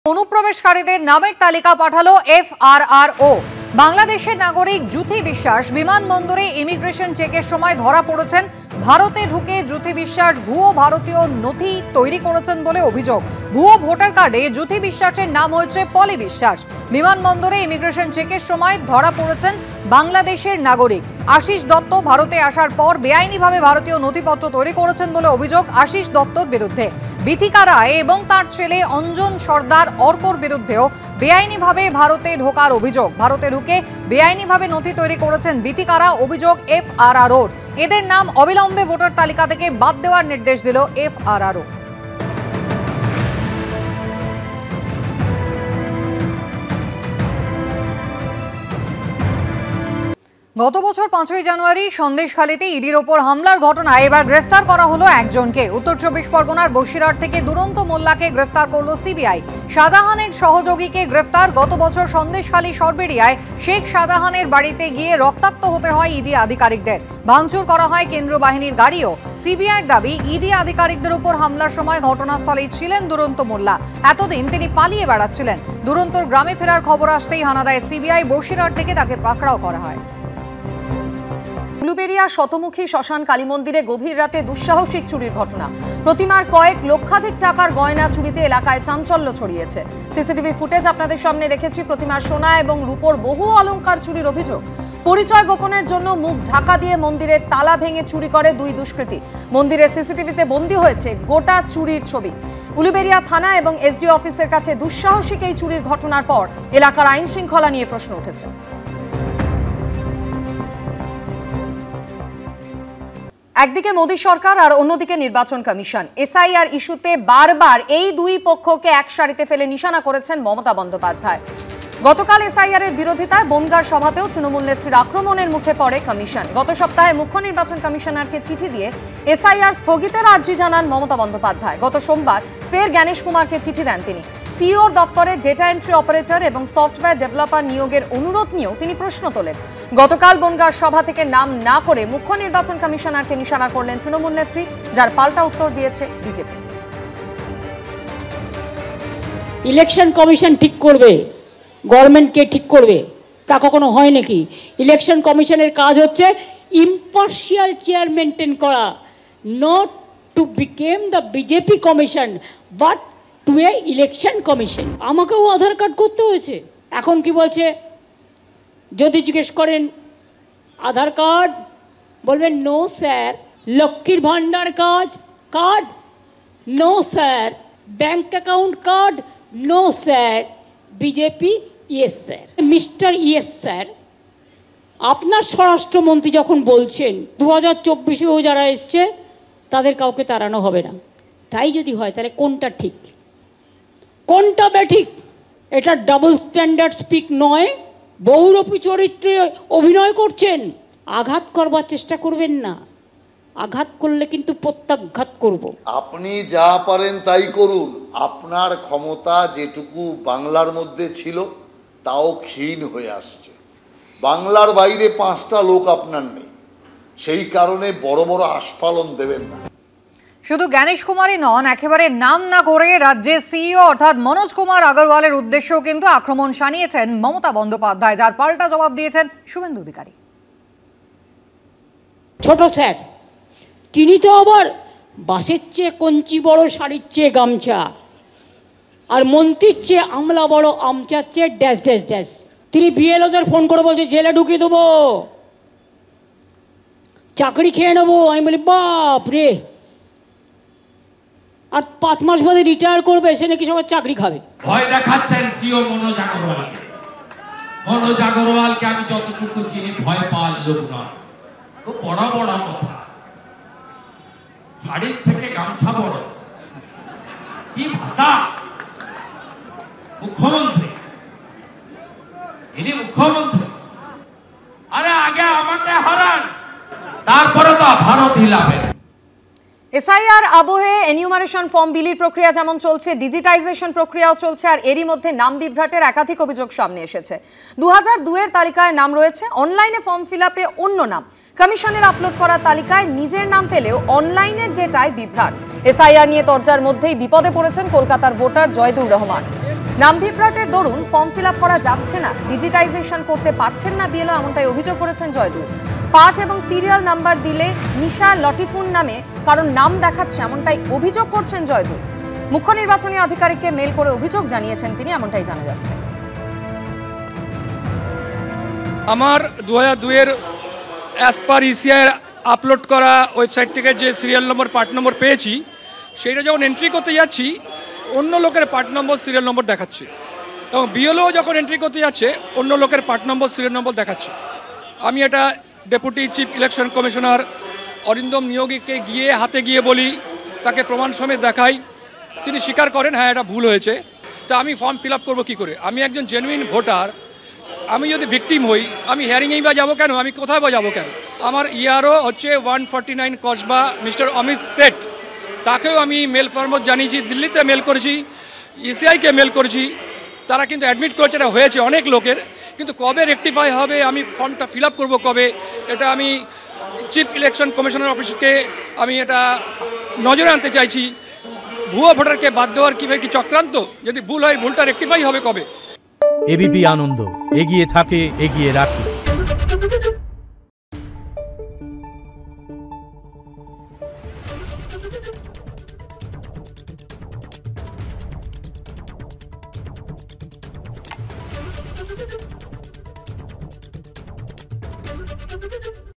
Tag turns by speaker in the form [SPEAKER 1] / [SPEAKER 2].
[SPEAKER 1] অনুপ্রবেশকারীদের নামের তালিকা পাঠালো FRRO। বাংলাদেশের নাগরিক জ্যোতি বিশ্বাস বিমানবন্দরে ইমিগ্রেশন চেকের সময় ধরা পড়েছেন। ভারতে ঢুকে জ্যোতি বিশ্বাস ভুয়ো ভারতীয় নথি তৈরি করেছেন বলে অভিযোগ। ভুয়ো ভোটার কার্ডে জ্যোতি বিশ্বাসের নাম হয়েছে পলি বিশ্বাস। বিমানবন্দরে ইমিগ্রেশন চেকের সময় ধরা পড়েছেন বাংলাদেশের নাগরিক আশিস দত্ত। ভারতে আসার পর বেআইনিভাবে ভারতীয় নথিপত্র তৈরি করেছেন বলে অভিযোগ আশিস দত্তর বিরুদ্ধে। বিথিকা রায় এবং তার ছেলে অঞ্জন সর্দার অর্কর বিরুদ্ধেও বেআইনিভাবে ভারতে ঢোকার অভিযোগ। ভারতে ঢুকে বেআইনিভাবে নথি তৈরি করেছেন বিথিকারা, অভিযোগ FRROর। এদের নাম অবিলম্বে ভোটার তালিকা থেকে বাদ দেওয়ার নির্দেশ দিল FRRO। গত বছর 5ই জানুয়ারি সন্দেশখালীতে ইডির ওপর হামলার ঘটনায় এবার গ্রেফতার করা হলো একজনকে। উত্তর 24 পরগনার বসিরহাট থেকে দুরন্ত মোল্লাকে গ্রেফতার করলো সিবিআই। শাহজাহানের সহযোগীকে গ্রেফতার। গত বছর সন্দেশখালী সরবেরিয়ায় শেখ শাহজাহানের বাড়িতে গিয়ে রক্তাক্ত হতে হয় ইডি আধিকারিকদের। ভাঙচুর করা হয় কেন্দ্রীয় বাহিনীর গাড়িও। সিবিআইয়ের দাবি, ইডি আধিকারিকদের উপর হামলার সময় ঘটনাস্থলেই ছিলেন দুরন্ত মোল্লা। এতদিন তিনি পালিয়ে বেড়াচ্ছিলেন। দুরন্তর গ্রামে ফেরার খবর আসতেই হানা দেয় সিবিআই। বসিরহাট থেকে তাকে পাকড়াও করা হয়।
[SPEAKER 2] উলুবেড়িয়া শতমুখী শ্মশান কালী মন্দিরে গভীর রাতে দুঃসাহসিক চুরির ঘটনা। প্রতিমার কয়েক লক্ষাধিক টাকার গয়না চুরিতে এলাকায় চাঞ্চল্য ছড়িয়েছে। সিসিটিভি ফুটেজ আপনাদের সামনে রেখেছি। প্রতিমার সোনা এবং রূপোর বহু অলংকার চুরির অভিযোগ। পরিচয় গোপনের জন্য মুখ ঢাকা দিয়ে মন্দিরের তালা ভেঙে চুরি করে দুই দুষ্কৃতী। মন্দিরের সিসিটিভিতে বন্দী হয়েছে গোটা চুরির ছবি। উলুবেড়িয়া থানা এবং এসডিও অফিসের কাছে দুঃসাহসিক এই চুরির ঘটনার পর এলাকার আইন শৃঙ্খলা নিয়ে প্রশ্ন উঠেছে। একদিকে মোদী সরকার আর অন্যদিকে নির্বাচন কমিশন। এসআইআর ইস্যুতে বারবার এই দুই পক্ষকে এক সারিতে ফেলে নিশানা করেছেন মমতা বন্দ্যোপাধ্যায়। গতকাল এসআইআর এর বিরোধিতায় বনগাঁর সভাতেও তৃণমূল নেত্রীর আক্রমণের মুখে পড়ে কমিশন। গত সপ্তাহে মুখ্য নির্বাচন কমিশনারকে চিঠি দিয়ে এসআইআর স্থগিতের আর্জি জানান মমতা বন্দ্যোপাধ্যায়। গত সোমবার ফের জ্ঞানেশ কুমারকে চিঠি দেন তিনি। সিইওর দপ্তরে ডেটা এন্ট্রি অপারেটর এবং সফটওয়্যার ডেভেলপার নিয়োগের অনুরোধ নিয়েও তিনি প্রশ্ন তোলেন। গতকাল বনগাঁর সভা থেকে নাম না করে মুখ্য নির্বাচন কমিশনারকে নিশানা করলেন তৃণমূল নেত্রী, যার পাল্টা উত্তর দিয়েছে বিজেপি।
[SPEAKER 3] ইলেকশন কমিশন ঠিক করবে, গভর্নমেন্টকে ঠিক করবে, তা কখনো হয় নাকি? ইলেকশন কমিশনের কাজ হচ্ছে ইম্পার্শিয়াল চেয়ার মেনটেন করা, not to become the BJP commission but to a election commission. আমাকেও আধার কার্ড করতে হয়েছে। এখন কি বলছে? যদি জিজ্ঞেস করেন আধার কার্ড, বলবেন নো স্যার। লক্ষ্মীর ভান্ডার card no sir. Bank account card no sir. BJP yes sir. Mister yes sir, আপনার স্বরাষ্ট্রমন্ত্রী যখন বলছেন 2024-এও যারা এসছে তাদের কাউকে তাড়ানো হবে না, তাই যদি হয় তাহলে কোনটা ঠিক, কোনটা বেঠিক? এটা ডাবল স্ট্যান্ডার্ড স্পিক নয়। বহুরূপী চরিত্রে অভিনয় করছেন। আঘাত করবার চেষ্টা করবেন না, আঘাত করলে কিন্তু প্রত্যাঘাত করব।
[SPEAKER 4] আপনি যা পারেন তাই করুন। আপনার ক্ষমতা যেটুকু বাংলার মধ্যে ছিল তাও ক্ষীণ হয়ে আসছে। বাংলার বাইরে 5টা লোক আপনার নেই, সেই কারণে বড় বড় আস্ফালন দেবেন না।
[SPEAKER 1] শুধু জ্ঞানেশ কুমারই নন, একেবারে নাম না করে রাজ্যের সিইও অর্থাৎ মনোজ কুমার আগরওয়ালের উদ্দেশ্যেও কিন্তু আক্রমণ শানিয়েছেন মমতা বন্দ্যোপাধ্যায়, যার পাল্টা জবাব দিয়েছেন শুভেন্দু অধিকারী।
[SPEAKER 3] ছোট স্যার, তিনি তো আবার বাসের চেয়ে কঞ্চি বড়, শাড়ির চেয়ে গামছা, আর মন্ত্রীর চেয়ে আমলা বড়, আমচার চেয়ে ড্যাশ ড্যাশ ড্যাশ। তিনি বিএলওদের ফোন করে বলছে জেলে ঢুকিয়ে দেবো, চাকরি খেয়ে নেবো। আমি বলি বাপ রে, আর 5 মাস বাদে রিটায়ার করবে, সে নাকি সবার চাকরি খাবে।
[SPEAKER 5] ভয় দেখাচ্ছেন সিও মনোজ আগরওয়ালকে। মনোজ আগরওয়ালকে আমি যতটুকু চিনি ভয় পাওয়ার লোক নয়। তো বড় বড় কথা, শাড়ির থেকে গামছা বড়, কি ভাষা! মুখ্যমন্ত্রী, ইনি মুখ্যমন্ত্রী। আরে আগে আমাকে হারান, তারপরে তো ভারত হিলাবে।
[SPEAKER 2] এসআইআর আবহে এনিউমারেশন ফর্ম বিলির প্রক্রিয়া যেমন চলছে, ডিজিটাইজেশন প্রক্রিয়াও চলছে, আর এরই মধ্যে নাম বিভ্রাটের একাধিক অভিযোগ সামনে এসেছে। 2002-এর তালিকায় নাম রয়েছে, অনলাইনে ফর্ম ফিল আপে অন্য নাম। কমিশনের আপলোড করা তালিকায় নিজের নাম পেলেও অনলাইনের ডেটায় বিভ্রাট। এসআইআর নিয়ে তরজার মধ্যেই বিপদে পড়েছেন কলকাতার ভোটার জয়দুর রহমান। নাম বিভ্রাটের দরুন ফর্ম ফিল আপ করা যাচ্ছে না, ডিজিটাইজেশন করতে পারছেন না বিএলও, এমনটাই অভিযোগ করেছেন জয়দূর। পার্ট এবং সিরিয়াল নাম্বার দিলে নিশা লটিফুন নামে কারণ নাম দেখাচ্ছে, এমনটাই অভিযোগ করছেন জয়দূর। মুখ্য নির্বাচনী আধিকারিককে মেল করে অভিযোগ জানিয়েছেন তিনি, এমনটাই জানা যাচ্ছে।
[SPEAKER 6] আমার 2002-এর অ্যাজ পার ইসিআই আপলোড করা ওয়েবসাইট থেকে যে সিরিয়াল নম্বর পার্ট নম্বর পেয়েছি, সেইটা যখন এন্ট্রি করতে যাচ্ছি অন্য লোকের পার্ট নম্বর সিরিয়াল নম্বর দেখাচ্ছে, এবং বিএলও যখন এন্ট্রি করতে যাচ্ছে অন্য লোকের পার্ট নম্বর সিরিয়াল নম্বর দেখাচ্ছে। আমি এটা deputy chief election commissioner Arindam নিয়োগীকে গিয়ে হাতে গিয়ে বলি, তাকে প্রমাণ সমেত দেখাই, তিনি স্বীকার করেন হ্যাঁ এটা ভুল হয়েছে। তা আমি ফর্ম ফিল আপ করবো কী করে? আমি একজন জেনুইন ভোটার, আমি যদি ভিকটিম হই আমি হিয়ারিংয়েই বা যাবো কেন, আমি কোথায় বা যাবো কেন? আমার ইআরও হচ্ছে 149 কসবা মিস্টার অমিত সেঠ, তাকেও আমি মেল ফরমত জানিয়েছি, দিল্লিতে মেল করেছি, ইসিআইকে মেল করেছি, তারা কিন্তু অ্যাডমিট করেছে এটা হয়েছে অনেক লোকের, কিন্তু কবে রেকটিফাই হবে, আমি ফর্মটা ফিল আপ করবো কবে, এটা আমি চিফ ইলেকশন কমিশনার অফিসকে আমি এটা নজরে আনতে চাইছি। ভুয়ো ভোটারকে বাদ দেওয়ার কি চক্রান্ত, যদি ভুল হয় ভুলটা রেকটিফাই হবে কবে?
[SPEAKER 7] এবিপি আনন্দ, এগিয়ে থাকে, এগিয়ে রাখে।
[SPEAKER 8] Thank you.